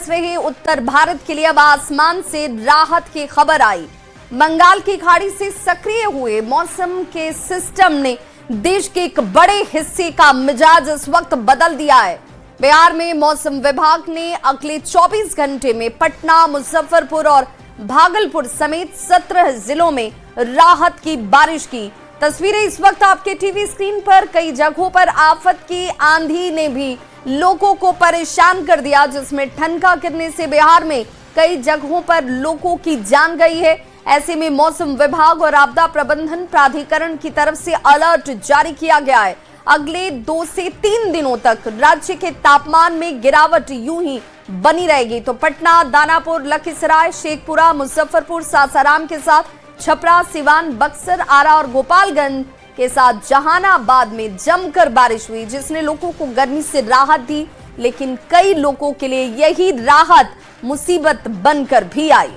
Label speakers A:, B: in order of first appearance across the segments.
A: रहे उत्तर भारत के लिए अब आसमान से राहत की खबर आई। बंगाल की खाड़ी से सक्रिय हुए मौसम के सिस्टम ने देश के एक बड़े हिस्से का मिजाज इस वक्त बदल दिया है। बिहार में मौसम विभाग ने अगले 24 घंटे में पटना, मुजफ्फरपुर और भागलपुर समेत 17 जिलों में राहत की बारिश की। तस्वीरें इस वक्त आपके टीवी स्क्रीन पर। कई जगहों पर आफत की आंधी ने भी लोगों को परेशान कर दिया, जिसमें ठनका गिरने से बिहार में कई जगहों पर लोगों की जान गई है। ऐसे में मौसम विभाग और आपदा प्रबंधन प्राधिकरण की तरफ से अलर्ट जारी किया गया है। अगले 2 से 3 दिनों तक राज्य के तापमान में गिरावट यूं ही बनी रहेगी। तो पटना, दानापुर, लखीसराय, शेखपुरा, मुजफ्फरपुर, सासाराम के साथ छपरा, सिवान, बक्सर, आरा और गोपालगंज के साथ जहानाबाद में जमकर बारिश हुई, जिसने लोगों को गर्मी से राहत दी। लेकिन कई लोगों के लिए यही राहत मुसीबत बनकर भी आई।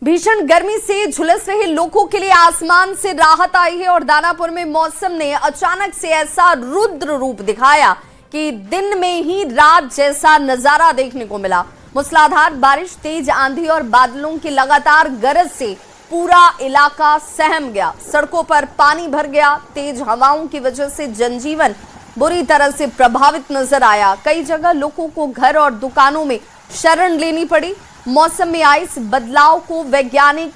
A: भीषण गर्मी से झुलस रहे लोगों के लिए आसमान से राहत आई है और दानापुर में मौसम ने अचानक से ऐसा रुद्र रूप दिखाया कि दिन में ही रात जैसा नजारा देखने को मिला। मूसलाधार बारिश, तेज आंधी और बादलों की लगातार गरज से पूरा इलाका सहम गया। सड़कों पर पानी भर गया। तेज हवाओं की वजह से जनजीवन बुरी तरह से प्रभावित नजर आया। कई जगह लोगों को घर और दुकानों में शरण लेनी पड़ी। मौसम में आए इस बदलाव को वैज्ञानिक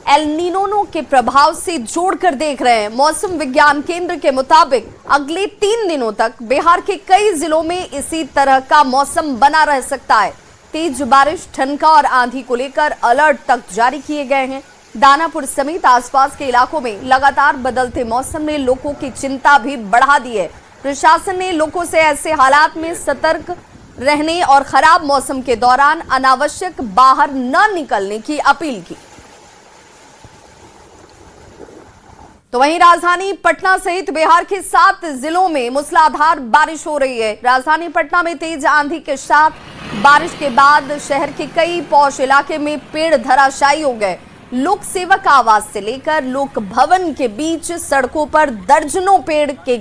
A: एल नीनो के प्रभाव से जोड़कर देख रहे हैं। मौसम विज्ञान केंद्र के मुताबिक अगले 3 दिनों तक बिहार के कई जिलों में इसी तरह का मौसम बना रह सकता है। तेज बारिश, ठनका और आंधी को लेकर अलर्ट तक जारी किए गए हैं। दानापुर समेत आसपास के इलाकों में लगातार बदलते मौसम ने लोगों की चिंता भी बढ़ा दी है। प्रशासन ने लोगों से ऐसे हालात में सतर्क रहने और खराब मौसम के दौरान अनावश्यक बाहर न निकलने की अपील की। तो वहीं राजधानी पटना सहित बिहार के 7 जिलों में मूसलाधार बारिश हो रही है। राजधानी पटना में तेज आंधी के साथ बारिश के बाद शहर के कई पौष इलाके में पेड़ धराशायी हो गए। लोक सेवक आवास से लेकर लोक भवन के बीच सड़कों पर दर्जनों पेड़ के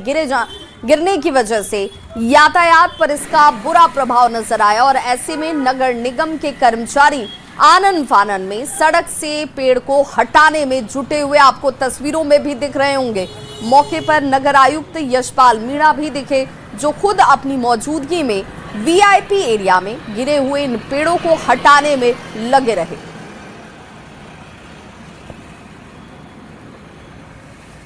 A: गिरने की वजह से यातायात पर इसका बुरा प्रभाव नजर आया और ऐसे में नगर निगम के कर्मचारी आनन फानन में सड़क से पेड़ को हटाने में जुटे हुए आपको तस्वीरों में भी दिख रहे होंगे। मौके पर नगर आयुक्त यशपाल मीणा भी दिखे, जो खुद अपनी मौजूदगी में वीआईपी एरिया में गिरे हुए इन पेड़ों को हटाने में लगे रहे।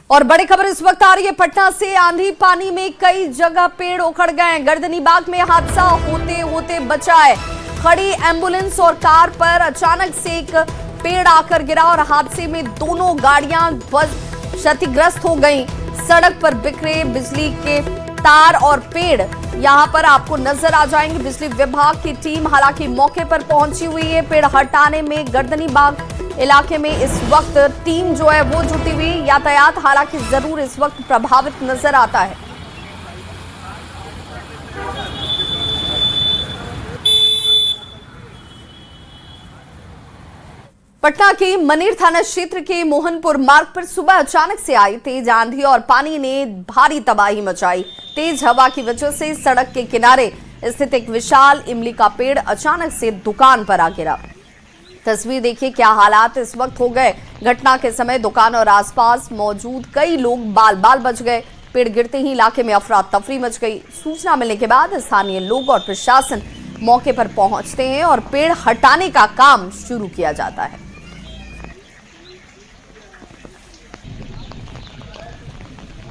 A: और बड़ी खबर इस वक्त आ रही है पटना से। आंधी पानी में कई जगह पेड़ उखड़ गए। गर्दनीबाग में हादसा होते होते बचा है। खड़ी एम्बुलेंस और कार पर अचानक से एक पेड़ आकर गिरा और हादसे में दोनों गाड़ियां क्षतिग्रस्त हो गईं। सड़क पर बिखरे बिजली के तार और पेड़ यहां पर आपको नजर आ जाएंगे। बिजली विभाग की टीम हालांकि मौके पर पहुंची हुई है। पेड़ हटाने में गर्दनीबाग इलाके में इस वक्त टीम जो है वो जुटी हुई। यातायात हालांकि जरूर इस वक्त प्रभावित नजर आता है। पटना के मनेर थाना क्षेत्र के मोहनपुर मार्ग पर सुबह अचानक से आई तेज आंधी और पानी ने भारी तबाही मचाई। तेज हवा की वजह से सड़क के किनारे स्थित एक विशाल इमली का पेड़ अचानक से दुकान पर आ गिरा। तस्वीर देखिए क्या हालात इस वक्त हो गए। घटना के समय दुकान और आसपास मौजूद कई लोग बाल बाल बच गए। पेड़ गिरते ही इलाके में अफरा तफरी मच गई। सूचना मिलने के बाद स्थानीय लोग और प्रशासन मौके पर पहुंचते हैं और पेड़ हटाने का काम शुरू किया जाता है।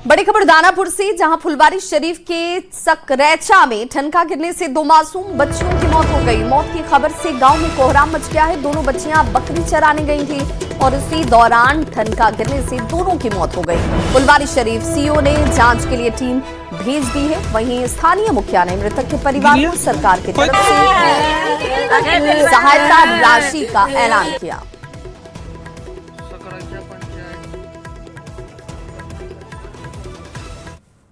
A: बड़ी खबर दानापुर से, जहां फुलवारी शरीफ के सकरैचा में ठनका गिरने से 2 मासूम बच्चियों की मौत हो गई। मौत की खबर से गांव में कोहराम मच गया है। दोनों बच्चियां बकरी चराने गई थी और इसी दौरान ठनका गिरने से दोनों की मौत हो गई। फुलवारी शरीफ सीओ ने जांच के लिए टीम भेज दी है। वहीं स्थानीय मुखिया ने मृतक के परिवार को सरकार की तरफ से सहायता राशि का ऐलान किया।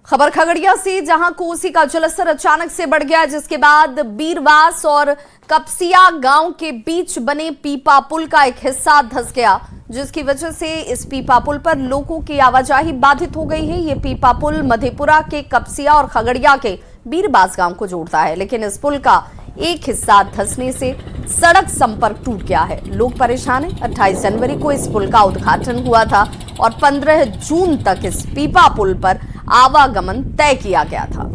A: खबर खगड़िया से, जहां कोसी का जलस्तर अचानक से बढ़ गया, जिसके बाद बीरवास और कपसिया गांव के बीच बने पीपा पुल का एक हिस्सा धंस गया, जिसकी वजह से इस पीपा पुल पर लोगों की आवाजाही बाधित हो गई है। ये पीपा पुल मधेपुरा के कपसिया और खगड़िया के बीरबाज गांव को जोड़ता है, लेकिन इस पुल का एक हिस्सा धंसने से सड़क संपर्क टूट गया है। लोग परेशान हैं। 28 जनवरी को इस पुल का उद्घाटन हुआ था और 15 जून तक इस पीपा पुल पर आवागमन तय किया गया था।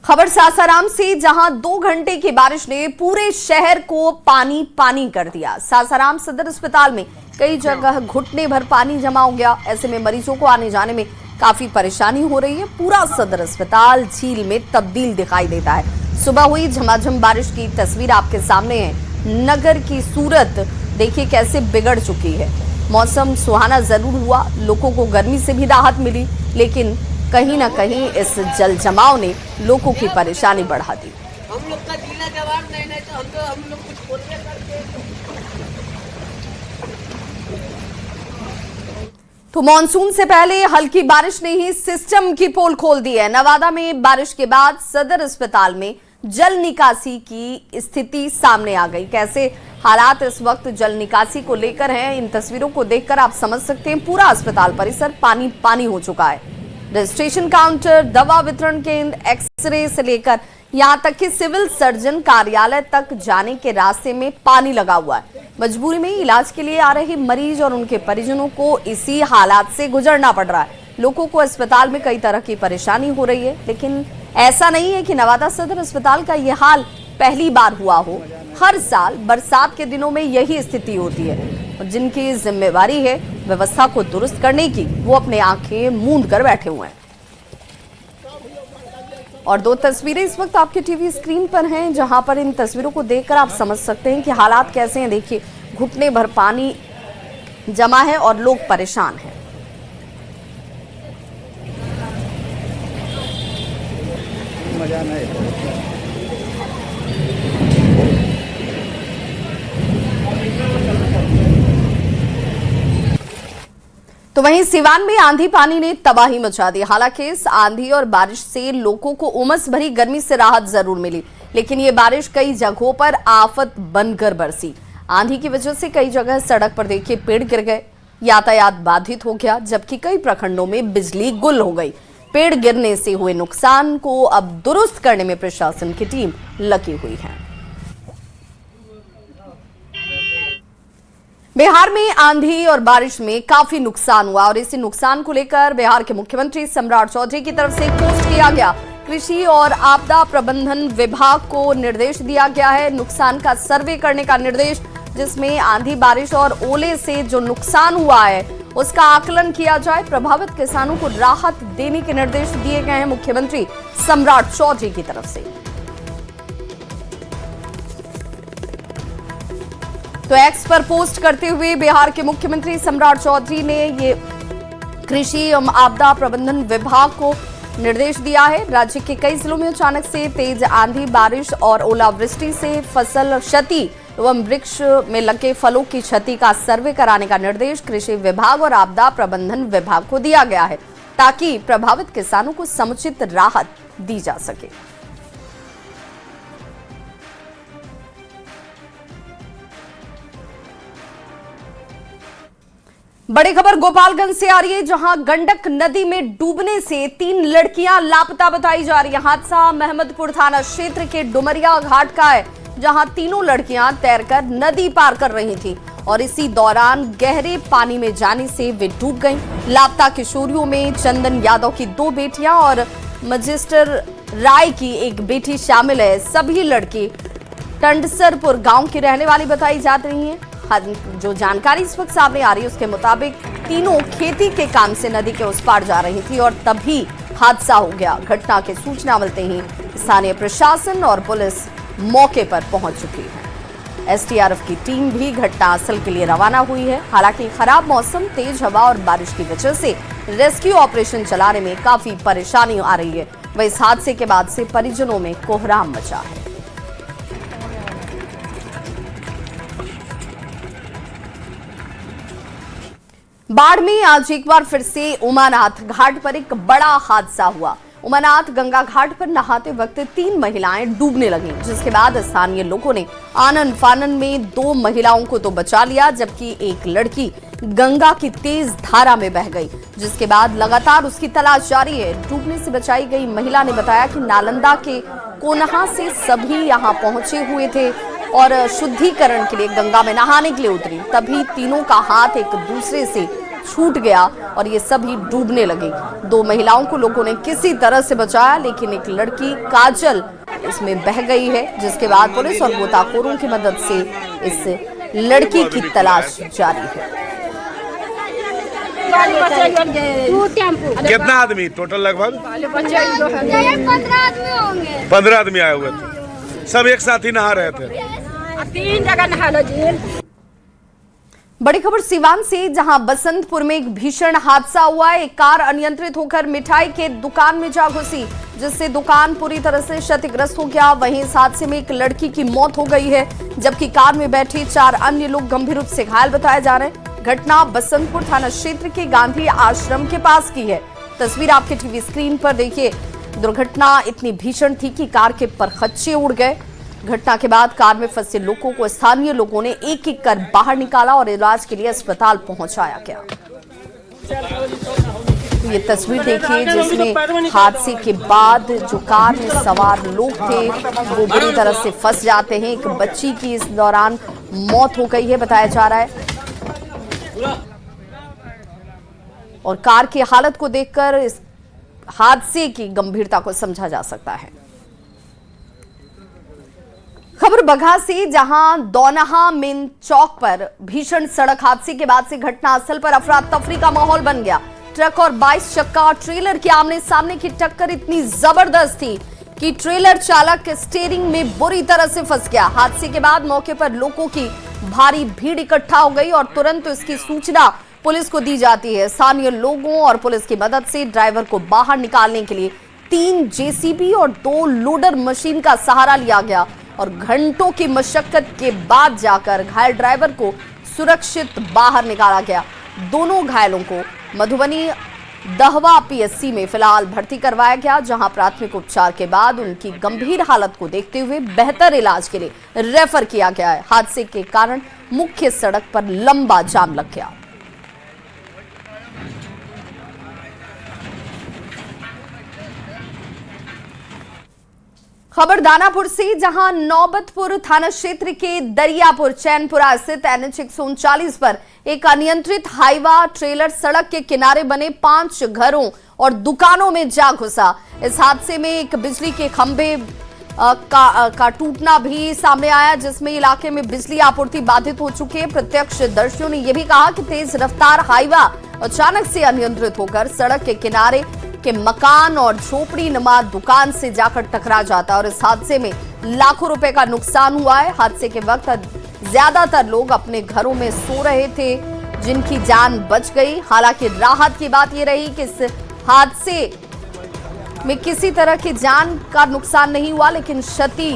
A: खबर सासाराम से, जहां 2 घंटे की बारिश ने पूरे शहर को पानी पानी कर दिया। सासाराम सदर अस्पताल में कई जगह घुटने भर पानी जमा हो गया। ऐसे में मरीजों को आने जाने में काफी परेशानी हो रही है। पूरा सदर अस्पताल झील में तब्दील दिखाई देता है। सुबह हुई झमाझम बारिश की तस्वीर आपके सामने है। नगर की सूरत देखिए कैसे बिगड़ चुकी है। मौसम सुहाना जरूर हुआ, लोगों को गर्मी से भी राहत मिली, लेकिन कहीं ना कहीं इस जल जमाव ने लोगों की परेशानी बढ़ा दी।
B: हम लोग का जिला जवाब नहीं तो हम लोग कुछ बोलने करते।
A: तो मानसून से पहले हल्की बारिश ने ही सिस्टम की पोल खोल दी है। नवादा में बारिश के बाद सदर अस्पताल में जल निकासी की स्थिति सामने आ गई। कैसे हालात इस वक्त जल निकासी को लेकर हैं, इन तस्वीरों को देखकर आप समझ सकते हैं। पूरा अस्पताल परिसर पानी पानी हो चुका है। रजिस्ट्रेशन काउंटर, दवा वितरण केंद्र, एक्सरे से लेकर यहां तक कि सिविल सर्जन कार्यालय तक जाने के रास्ते में पानी लगा हुआ है। मजबूरी में इलाज के लिए आ रहे मरीज और उनके परिजनों को इसी हालात से गुजरना पड़ रहा है। लोगों को अस्पताल में कई तरह की परेशानी हो रही है, लेकिन ऐसा नहीं है कि नवादा सदर अस्पताल का यह हाल पहली बार हुआ हो। हर साल बरसात के दिनों में यही स्थिति होती है और जिनकी जिम्मेवारी है व्यवस्था को दुरुस्त करने की, वो अपने आंखें मूंद कर बैठे हुए हैं। और 2 तस्वीरें इस वक्त आपके टीवी स्क्रीन पर हैं, जहां पर इन तस्वीरों को देखकर आप समझ सकते हैं कि हालात कैसे हैं। देखिए, घुटने भर पानी जमा है और लोग परेशान हैं।
C: मजा नहीं।
A: तो वहीं सिवान में आंधी पानी ने तबाही मचा दी। हालांकि इस आंधी और बारिश से लोगों को उमस भरी गर्मी से राहत जरूर मिली, लेकिन ये बारिश कई जगहों पर आफत बनकर बरसी। आंधी की वजह से कई जगह सड़क पर देखिए पेड़ गिर गए, यातायात बाधित हो गया, जबकि कई प्रखंडों में बिजली गुल हो गई। पेड़ गिरने से हुए नुकसान को अब दुरुस्त करने में प्रशासन की टीम लगी हुई है। बिहार में आंधी और बारिश में काफी नुकसान हुआ और इसी नुकसान को लेकर बिहार के मुख्यमंत्री सम्राट चौधरी की तरफ से एक पोस्ट किया गया। कृषि और आपदा प्रबंधन विभाग को निर्देश दिया गया है नुकसान का सर्वे करने का निर्देश, जिसमें आंधी बारिश और ओले से जो नुकसान हुआ है उसका आकलन किया जाए। प्रभावित किसानों को राहत देने के निर्देश दिए गए हैं मुख्यमंत्री सम्राट चौधरी की तरफ से। तो एक्स पर पोस्ट करते हुए बिहार के मुख्यमंत्री सम्राट चौधरी ने ये कृषि एवं आपदा प्रबंधन विभाग को निर्देश दिया है। राज्य के कई जिलों में अचानक से तेज आंधी बारिश और ओलावृष्टि से फसल क्षति एवं वृक्ष में लगे फलों की क्षति का सर्वे कराने का निर्देश कृषि विभाग और आपदा प्रबंधन विभाग को दिया गया है, ताकि प्रभावित किसानों को समुचित राहत दी जा सके। बड़ी खबर गोपालगंज से आ रही है, जहां गंडक नदी में डूबने से 3 लड़कियां लापता बताई जा रही है। हादसा महमदपुर थाना क्षेत्र के डुमरिया घाट का है, जहां तीनों लड़कियां तैरकर नदी पार कर रही थीं और इसी दौरान गहरे पानी में जाने से वे डूब गईं। लापता किशोरियों में चंदन यादव की 2 बेटियां और मजिस्टर राय की 1 बेटी शामिल है। सभी लड़की टंडसरपुर गांव की रहने वाली बताई जा रही हैं। जो जानकारी इस वक्त सामने आ रही है उसके मुताबिक तीनों खेती के काम से नदी के उस पार जा रही थी और तभी हादसा हो गया। घटना की सूचना मिलते ही स्थानीय प्रशासन और पुलिस मौके पर पहुंच चुकी है। एसडीआरएफ की टीम भी घटनास्थल के लिए रवाना हुई है। हालांकि खराब मौसम, तेज हवा और बारिश की वजह से रेस्क्यू ऑपरेशन चलाने में काफी परेशानी आ रही है। वह इस हादसे के बाद से परिजनों में कोहराम मचा है। बाढ़ में आज एक बार फिर से उमानाथ घाट पर एक बड़ा हादसा हुआ। उमरनाथ गंगा घाट पर नहाते वक्त 3 महिलाएं डूबने लगीं, जिसके बाद स्थानीय लोगों ने आनन फानन में 2 महिलाओं को तो बचा लिया, जबकि एक लड़की गंगा की तेज धारा में बह गई, जिसके बाद लगातार उसकी तलाश जारी है। डूबने से बचाई गई महिला ने बताया कि नालंदा के कोनहा से सभी यहां पहुंचे हुए थे और शुद्धिकरण के लिए गंगा में नहाने के लिए उतरी, तभी तीनों का हाथ एक दूसरे से छूट गया और ये सभी डूबने लगे। 2 महिलाओं को लोगों ने किसी तरह से बचाया, लेकिन एक लड़की काजल इसमें बह गई है, जिसके बाद पुलिस और गोताखोरों की मदद से इस लड़की की तलाश जारी है।
D: कितना आदमी टोटल? लगभग
E: 15 आदमी होंगे।
D: 15 आदमी आए हुए थे, सब एक साथ ही नहा रहे थे।
E: 3 जगह नहा लो जी।
A: बड़ी खबर सीवान से, जहां बसंतपुर में एक भीषण हादसा हुआ। एक कार अनियंत्रित होकर मिठाई के दुकान में जा घुसी, जिससे दुकान पूरी तरह से क्षतिग्रस्त हो गया। वहीं इस हादसे में एक लड़की की मौत हो गई है, जबकि कार में बैठे 4 अन्य लोग गंभीर रूप से घायल बताए जा रहे हैं। घटना बसंतपुर थाना क्षेत्र के गांधी आश्रम के पास की है। तस्वीर आपके टीवी स्क्रीन पर देखिए। दुर्घटना इतनी भीषण थी कि कार के परखच्चे उड़ गए। घटना के बाद कार में फंसे लोगों को स्थानीय लोगों ने एक एक कर बाहर निकाला और इलाज के लिए अस्पताल पहुंचाया गया। ये तस्वीर देखिए, जिसमें हादसे के बाद जो कार में सवार लोग थे वो बुरी तरह से फंस जाते हैं। एक बच्ची की इस दौरान मौत हो गई है बताया जा रहा है, और कार की हालत को देखकर इस हादसे की गंभीरता को समझा जा सकता है। खबर बगहा से, जहां दौनहा मेन चौक पर भीषण सड़क हादसे के बाद से घटनास्थल पर अफरा तफरी का माहौल बन गया। ट्रक और 22 चक्का ट्रेलर के आमने सामने की टक्कर इतनी जबरदस्त थी कि ट्रेलर चालक स्टीयरिंग में बुरी तरह से फंस गया। हादसे के बाद मौके पर लोगों की भारी भीड़ इकट्ठा हो गई और तुरंत इसकी सूचना पुलिस को दी जाती है। स्थानीय लोगों और पुलिस की मदद से ड्राइवर को बाहर निकालने के लिए 3 जेसीबी और 2 लोडर मशीन का सहारा लिया गया और घंटों की मशक्कत के बाद जाकर घायल ड्राइवर को सुरक्षित बाहर निकाला गया। दोनों घायलों को मधुबनी दहवा पीएससी में फिलहाल भर्ती करवाया गया, जहां प्राथमिक उपचार के बाद उनकी गंभीर हालत को देखते हुए बेहतर इलाज के लिए रेफर किया गया है। हादसे के कारण मुख्य सड़क पर लंबा जाम लग गया। खबर दानापुर से, जहां नौबतपुर थाना क्षेत्र के दरियापुर चैनपुरा स्थित NH 139 पर एक अनियंत्रित हाईवा ट्रेलर सड़क के किनारे बने 5 घरों और दुकानों में जा घुसा। इस हादसे में एक बिजली के खंभे का टूटना भी सामने आया, जिसमें इलाके में बिजली आपूर्ति बाधित हो चुकी है। प्रत्यक्षदर्शियों ने यह भी कहा कि तेज रफ्तार हाईवा अचानक से अनियंत्रित होकर सड़क के किनारे के मकान और झोपड़ी नुमा दुकान से जाकर टकरा जाता है और इस हादसे में लाखों रुपए का नुकसान हुआ है। हादसे के वक्त ज्यादातर लोग अपने घरों में सो रहे थे, जिनकी जान बच गई। हालांकि राहत की बात यह रही कि इस हादसे में किसी तरह की जान का नुकसान नहीं हुआ, लेकिन क्षति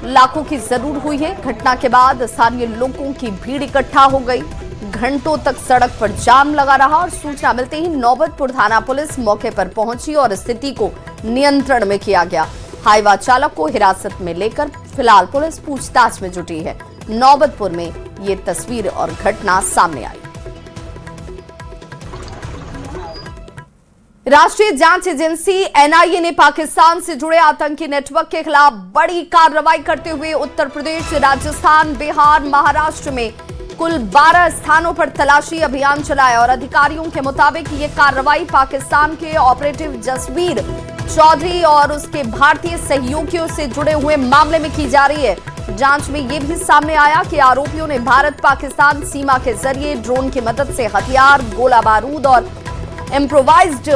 A: लाखों की जरूर हुई है। घटना के बाद स्थानीय लोगों की भीड़ इकट्ठा हो गई। घंटों तक सड़क पर जाम लगा रहा और सूचना मिलते ही नौबतपुर थाना पुलिस मौके पर पहुंची और स्थिति को नियंत्रण में किया गया। हाईवा चालक को हिरासत में लेकर फिलहाल पुलिस पूछताछ में जुटी है। नौबतपुर में ये तस्वीर और घटना सामने आई। राष्ट्रीय जांच एजेंसी NIA ने पाकिस्तान से जुड़े आतंकी नेटवर्क के खिलाफ बड़ी कार्रवाई करते हुए उत्तर प्रदेश, राजस्थान, बिहार, महाराष्ट्र में कुल 12 स्थानों पर तलाशी अभियान चलाया और अधिकारियों के मुताबिक ये कार्रवाई पाकिस्तान के ऑपरेटिव जसवीर चौधरी और उसके भारतीय सहयोगियों से जुड़े हुए मामले में की जा रही है। जांच में यह भी सामने आया कि आरोपियों ने भारत पाकिस्तान सीमा के जरिए ड्रोन की मदद से हथियार, गोला बारूद और इम्प्रोवाइज्ड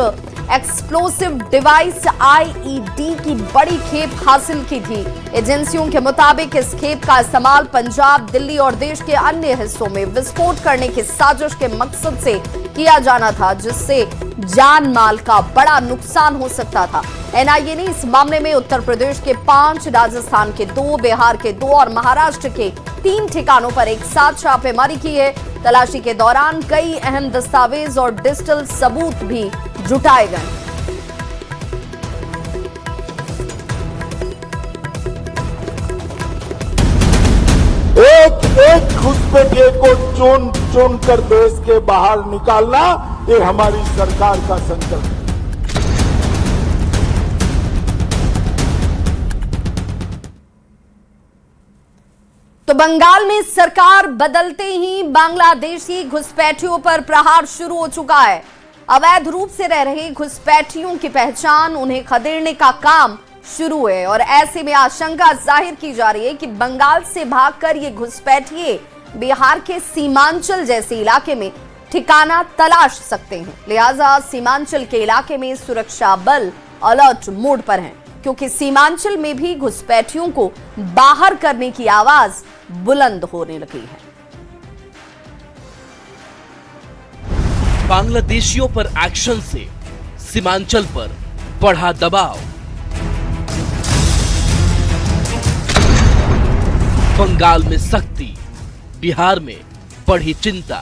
A: एक्सप्लोसिव डिवाइस IED की बड़ी खेप हासिल की थी। एजेंसियों के मुताबिक इस खेप का इस्तेमाल पंजाब, दिल्ली और देश के अन्य हिस्सों में विस्फोट करने की साजिश के मकसद से किया जाना था, जिससे जान माल का बड़ा नुकसान हो सकता था। NIA ने इस मामले में उत्तर प्रदेश के 5, राजस्थान के 2, बिहार के 2 और महाराष्ट्र के 3 ठिकानों पर एक साथ छापेमारी की है। तलाशी के दौरान कई अहम दस्तावेज और डिजिटल सबूत भी जुटाए गए।
F: घुसपैठिए को चुन चुन कर देश के बाहर निकालना, ये हमारी सरकार का संकल्प है।
A: तो बंगाल में सरकार बदलते ही बांग्लादेशी घुसपैठियों पर प्रहार शुरू हो चुका है। अवैध रूप से रह रहे घुसपैठियों की पहचान, उन्हें खदेड़ने का काम शुरू है और ऐसे में आशंका जाहिर की जा रही है कि बंगाल से भागकर ये घुसपैठिए बिहार के सीमांचल जैसे इलाके में ठिकाना तलाश सकते हैं। लिहाजा सीमांचल के इलाके में सुरक्षा बल अलर्ट मोड पर हैं, क्योंकि सीमांचल में भी घुसपैठियों को बाहर करने की आवाज बुलंद होने लगी है।
G: बांग्लादेशियों पर एक्शन से सीमांचल पर बढ़ा दबाव। बंगाल में सख्ती, बिहार में बढ़ी चिंता।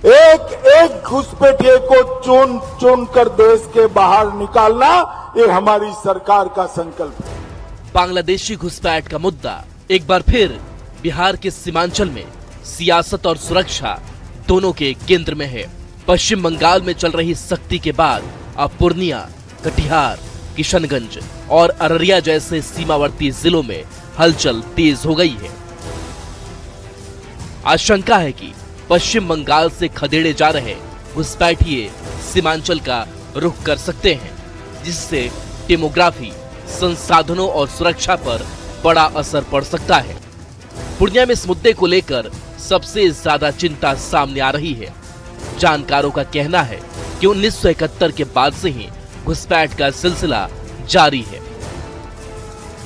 F: एक एक घुसपैठिए को चुन चुन कर देश के बाहर निकालना, ये हमारी सरकार का संकल्प है।
G: बांग्लादेशी घुसपैठ का मुद्दा एक बार फिर बिहार के सीमांचल में सियासत और सुरक्षा दोनों के केंद्र में है। पश्चिम बंगाल में चल रही सख्ती के बाद अब पूर्णिया, कटिहार, किशनगंज और अररिया जैसे सीमावर्ती जिलों में हलचल तेज हो गई है। आशंका है कि पश्चिम बंगाल से खदेड़े जा रहे घुसपैठिए सीमांचल का रुख कर सकते हैं, जिससे डेमोग्राफी, संसाधनों और सुरक्षा पर बड़ा असर पड़ सकता है। पूर्णिया में इस मुद्दे को लेकर सबसे ज्यादा चिंता सामने आ रही है। जानकारों का कहना है कि 1971 के बाद से ही घुसपैठ का सिलसिला जारी है।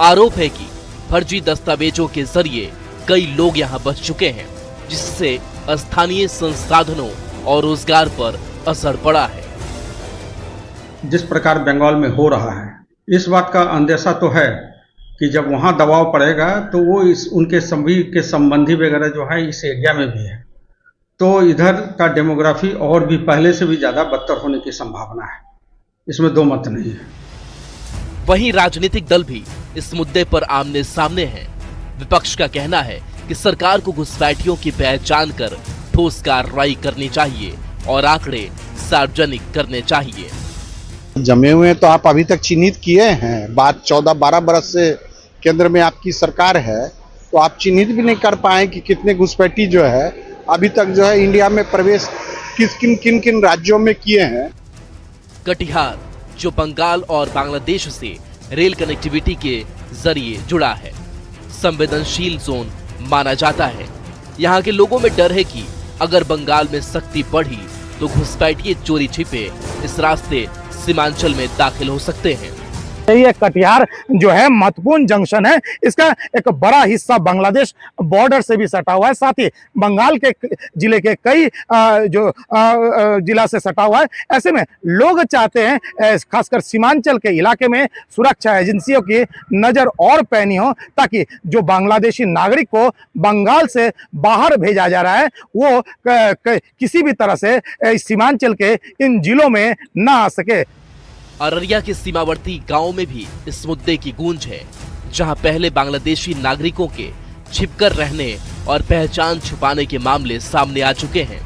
G: आरोप है कि फर्जी दस्तावेजों के जरिए कई लोग यहां बस चुके हैं, जिससे स्थानीय संसाधनों और रोजगार पर असर पड़ा है।
C: जिस प्रकार बंगाल में हो रहा है, इस बात का अंदेशा तो है कि जब वहां दबाव पड़ेगा तो वो उनके सभी के संबंधी वगैरह जो है इस एरिया में भी है, तो इधर का डेमोग्राफी और भी पहले से भी ज्यादा बदतर होने की संभावना है। इसमें दो मत नहीं है।
G: वहीं राजनीतिक दल भी इस मुद्दे पर आमने सामने हैं। विपक्ष का कहना है कि सरकार को घुसपैठियों की पहचान कर ठोस कार्रवाई करनी चाहिए और आंकड़े सार्वजनिक करने चाहिए।
H: जमे हुए तो आप अभी तक चिन्हित किए हैं। बात 14-12 बरस से केंद्र में आपकी सरकार है, तो आप चिन्हित भी नहीं कर पाए कि कितने घुसपैठी जो है अभी तक जो है इंडिया में प्रवेश किन किन राज्यों में किए हैं।
G: कटिहार, जो बंगाल और बांग्लादेश से रेल कनेक्टिविटी के जरिए जुड़ा है, संवेदनशील जोन माना जाता है। यहाँ के लोगों में डर है कि अगर बंगाल में सख्ती बढ़ी तो घुसपैठिए चोरी छिपे इस रास्ते सीमांचल में दाखिल हो सकते हैं।
I: ये कटिहार जो है महत्वपूर्ण जंक्शन है। इसका एक बड़ा हिस्सा बांग्लादेश बॉर्डर से भी सटा हुआ है, साथ ही बंगाल के जिले के कई जिला से सटा हुआ है। ऐसे में लोग चाहते हैं खासकर सीमांचल के इलाके में सुरक्षा एजेंसियों की नजर और पैनी हो, ताकि जो बांग्लादेशी नागरिक को बंगाल से बाहर भेजा जा रहा है वो किसी भी तरह से सीमांचल के इन जिलों में ना आ सके।
G: अररिया के सीमावर्ती गांवों में भी इस मुद्दे की गूंज है, जहां पहले बांग्लादेशी नागरिकों के छिपकर रहने और पहचान छुपाने के मामले सामने आ चुके हैं।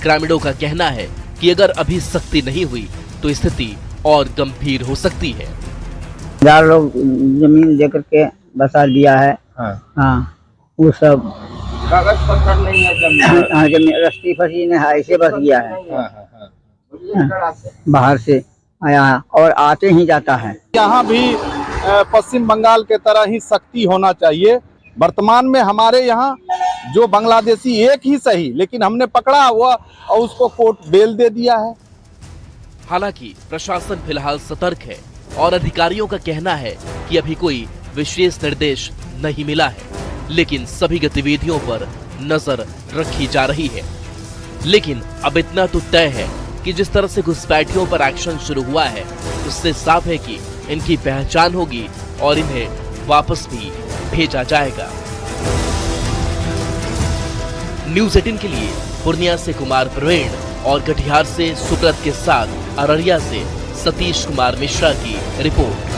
G: ग्रामीणों का कहना है कि अगर अभी सख्ती नहीं हुई तो स्थिति और गंभीर हो सकती है।
J: 4 लोग जमीन लेकर के बसा दिया है। हाँ, वो सब
C: कागज पत्थर नहीं है,
J: जमीन रस्ती फसी ने ऐसे बस गया है। बाहर से आया और आते ही जाता है।
H: यहाँ भी पश्चिम बंगाल के तरह ही सख्ती होना चाहिए। वर्तमान में हमारे यहाँ जो बांग्लादेशी एक ही सही, लेकिन हमने पकड़ा हुआ और उसको कोर्ट बेल दे दिया है।
G: हालांकि प्रशासन फिलहाल सतर्क है और अधिकारियों का कहना है कि अभी कोई विशेष निर्देश नहीं मिला है, लेकिन सभी गतिविधियों पर नजर रखी जा रही है। लेकिन अब इतना तो तय है कि जिस तरह से घुसपैठियों पर एक्शन शुरू हुआ है, उससे साफ है कि इनकी पहचान होगी और इन्हें वापस भी भेजा जाएगा। न्यूज़ 18 के लिए पूर्णिया से कुमार प्रवीण और कटिहार से सुब्रत के साथ अररिया से सतीश कुमार मिश्रा की रिपोर्ट।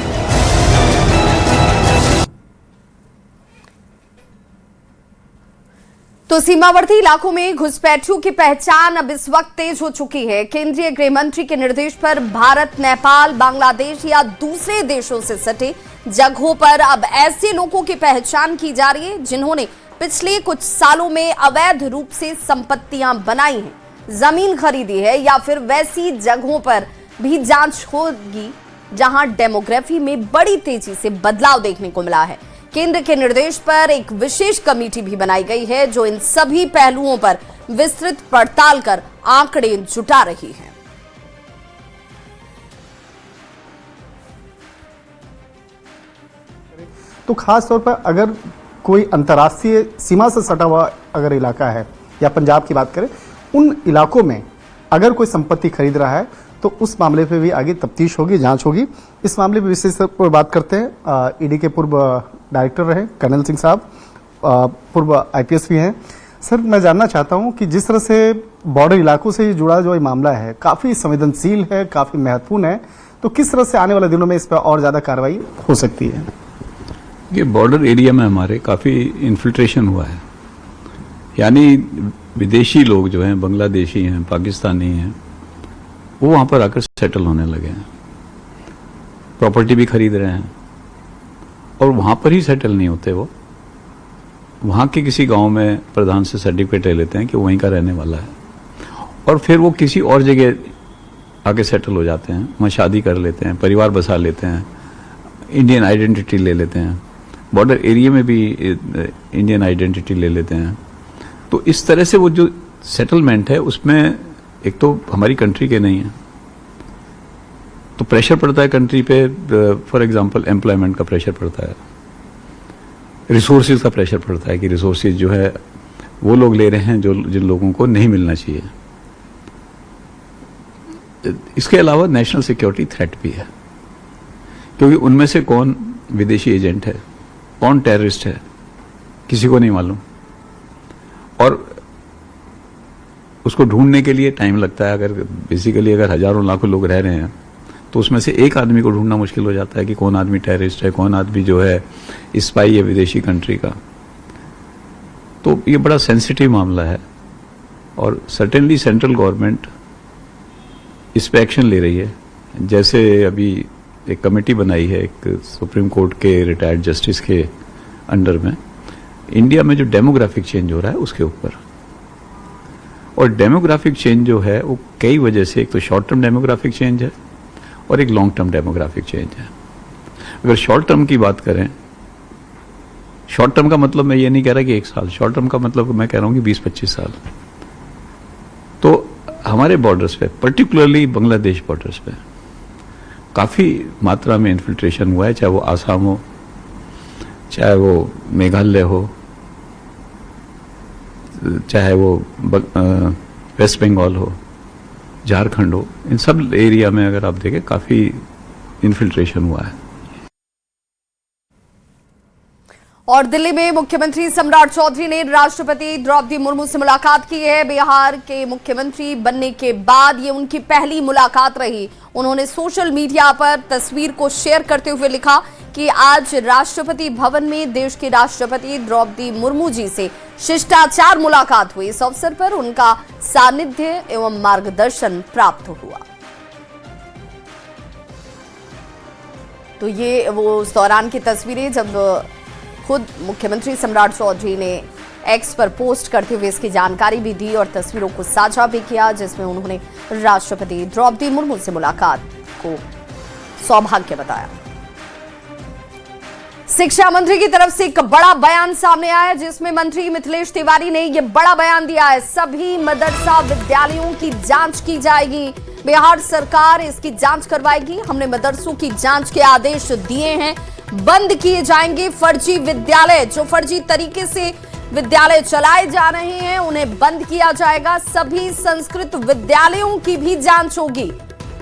A: तो सीमावर्ती इलाकों में घुसपैठियों की पहचान अब इस वक्त तेज हो चुकी है। केंद्रीय गृह मंत्री के निर्देश पर भारत, नेपाल, बांग्लादेश या दूसरे देशों से सटे जगहों पर अब ऐसे लोगों की पहचान की जा रही है जिन्होंने पिछले कुछ सालों में अवैध रूप से संपत्तियां बनाई हैं, जमीन खरीदी है या फिर वैसी जगहों पर भी जांच होगी जहां डेमोग्राफी में बड़ी तेजी से बदलाव देखने को मिला है। केंद्र के निर्देश पर एक विशेष कमेटी भी बनाई गई है जो इन सभी पहलुओं पर विस्तृत पड़ताल कर आंकड़े जुटा रही है।
K: तो खास तौर पर अगर कोई अंतर्राष्ट्रीय सीमा से सटा हुआ अगर इलाका है या पंजाब की बात करें, उन इलाकों में अगर कोई संपत्ति खरीद रहा है तो उस मामले पे भी आगे तफ्तीश होगी, जांच होगी। इस मामले पे विशेष तौर पर बात करते हैं, ईडी के पूर्व डायरेक्टर रहे कर्नल सिंह साहब, पूर्व आईपीएस भी हैं। सर, मैं जानना चाहता हूं कि जिस तरह से बॉर्डर इलाकों से जुड़ा जो ये मामला है काफ़ी संवेदनशील है, काफ़ी महत्वपूर्ण है, तो किस तरह से आने वाले दिनों में इस पर और ज़्यादा कार्रवाई हो सकती है?
L: ये बॉर्डर एरिया में हमारे काफ़ी इन्फिल्ट्रेशन हुआ है, यानी विदेशी लोग जो हैं, बांग्लादेशी हैं, पाकिस्तानी हैं, वो वहाँ पर आकर सेटल होने लगे हैं, प्रॉपर्टी भी खरीद रहे हैं और वहाँ पर ही सेटल नहीं होते। वो वहाँ के किसी गांव में प्रधान से सर्टिफिकेट ले लेते हैं कि वहीं का रहने वाला है और फिर वो किसी और जगह आके सेटल हो जाते हैं, वहाँ शादी कर लेते हैं, परिवार बसा लेते हैं, इंडियन आइडेंटिटी ले लेते हैं, बॉर्डर एरिया में भी इंडियन आइडेंटिटी ले लेते हैं। तो इस तरह से वो जो सेटलमेंट है उसमें एक तो हमारी कंट्री के नहीं है, तो प्रेशर पड़ता है कंट्री पे। फॉर एग्जांपल एम्प्लॉयमेंट का प्रेशर पड़ता है, रिसोर्सेज का प्रेशर पड़ता है कि रिसोर्सेज जो है वो लोग ले रहे हैं जो जिन लोगों को नहीं मिलना चाहिए। इसके अलावा नेशनल सिक्योरिटी थ्रेट भी है, क्योंकि उनमें से कौन विदेशी एजेंट है, कौन टेररिस्ट है, किसी को नहीं मालूम और उसको ढूंढने के लिए टाइम लगता है। अगर बेसिकली अगर हजारों लाखों लोग रह रहे हैं तो उसमें से एक आदमी को ढूंढना मुश्किल हो जाता है कि कौन आदमी टेररिस्ट है, कौन आदमी जो है स्पाई है विदेशी कंट्री का। तो ये बड़ा सेंसिटिव मामला है और सर्टेनली सेंट्रल गवर्नमेंट इस पे एक्शन ले रही है। जैसे अभी एक कमेटी बनाई है एक सुप्रीम कोर्ट के रिटायर्ड जस्टिस के अंडर में, इंडिया में जो डेमोग्राफिक चेंज हो रहा है उसके ऊपर। और डेमोग्राफिक चेंज जो है वो कई वजह से, एक तो शॉर्ट टर्म डेमोग्राफिक चेंज है और एक लॉन्ग टर्म डेमोग्राफिक चेंज है। अगर शॉर्ट टर्म की बात करें, शॉर्ट टर्म का मतलब मैं ये नहीं कह रहा कि 1 साल, शॉर्ट टर्म का मतलब मैं कह रहा हूं कि 20-25 साल। तो हमारे बॉर्डर्स पे, पर्टिकुलरली बांग्लादेश बॉर्डर्स पे काफी मात्रा में इन्फिल्ट्रेशन हुआ है, चाहे वो आसाम हो, चाहे वो मेघालय हो, चाहे वो वेस्ट बंगाल हो, झारखंड हो, इन सब एरिया में अगर आप देखें काफी इन्फिल्ट्रेशन हुआ है।
A: और दिल्ली में मुख्यमंत्री सम्राट चौधरी ने राष्ट्रपति द्रौपदी मुर्मू से मुलाकात की है। बिहार के मुख्यमंत्री बनने के बाद ये उनकी पहली मुलाकात रही। उन्होंने सोशल मीडिया पर तस्वीर को शेयर करते हुए लिखा कि आज राष्ट्रपति भवन में देश के राष्ट्रपति द्रौपदी मुर्मू जी से शिष्टाचार मुलाकात हुई। इस अवसर पर उनका सानिध्य एवं मार्गदर्शन प्राप्त हुआ। तो ये वो उस दौरान की तस्वीरें जब खुद मुख्यमंत्री सम्राट चौधरी ने एक्स पर पोस्ट करते हुए इसकी जानकारी भी दी और तस्वीरों को साझा भी किया, जिसमें उन्होंने राष्ट्रपति द्रौपदी मुर्मू से मुलाकात को सौभाग्य बताया। शिक्षा मंत्री की तरफ से एक बड़ा बयान सामने आया है, जिसमें मंत्री मिथिलेश तिवारी ने यह बड़ा बयान दिया है। सभी मदरसा विद्यालयों की जांच की जाएगी, बिहार सरकार इसकी जांच करवाएगी। हमने मदरसों की जांच के आदेश दिए हैं। बंद किए जाएंगे फर्जी विद्यालय, जो फर्जी तरीके से विद्यालय चलाए जा रहे हैं उन्हें बंद किया जाएगा। सभी संस्कृत विद्यालयों की भी जांच होगी।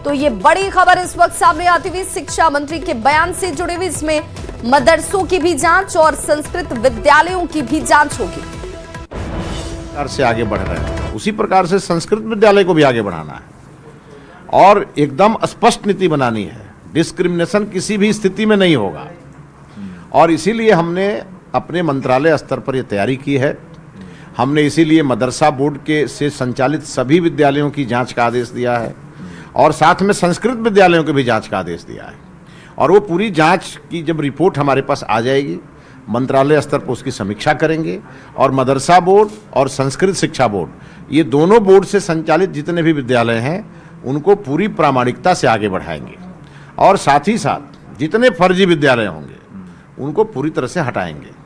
A: तो ये बड़ी खबर इस वक्त सामने आती हुई शिक्षा मंत्री के बयान से जुड़ी हुई, इसमें मदरसों की भी जांच और संस्कृत विद्यालयों की भी जांच होगी।
M: से आगे बढ़ रहे हैं, उसी प्रकार से संस्कृत विद्यालय को भी आगे बढ़ाना है और एकदम स्पष्ट नीति बनानी है। डिस्क्रिमिनेशन किसी भी स्थिति में नहीं होगा और इसीलिए हमने अपने मंत्रालय स्तर पर यह तैयारी की है हमने इसीलिए मदरसा बोर्ड के से संचालित सभी विद्यालयों की जांच का आदेश दिया है और साथ में संस्कृत विद्यालयों के भी जांच का आदेश दिया है। और वो पूरी जांच की जब रिपोर्ट हमारे पास आ जाएगी, मंत्रालय स्तर पर उसकी समीक्षा करेंगे और मदरसा बोर्ड और संस्कृत शिक्षा बोर्ड, ये दोनों बोर्ड से संचालित जितने भी विद्यालय हैं उनको पूरी प्रामाणिकता से आगे बढ़ाएंगे और साथ ही साथ जितने फर्जी विद्यालय होंगे उनको पूरी तरह से हटाएंगे।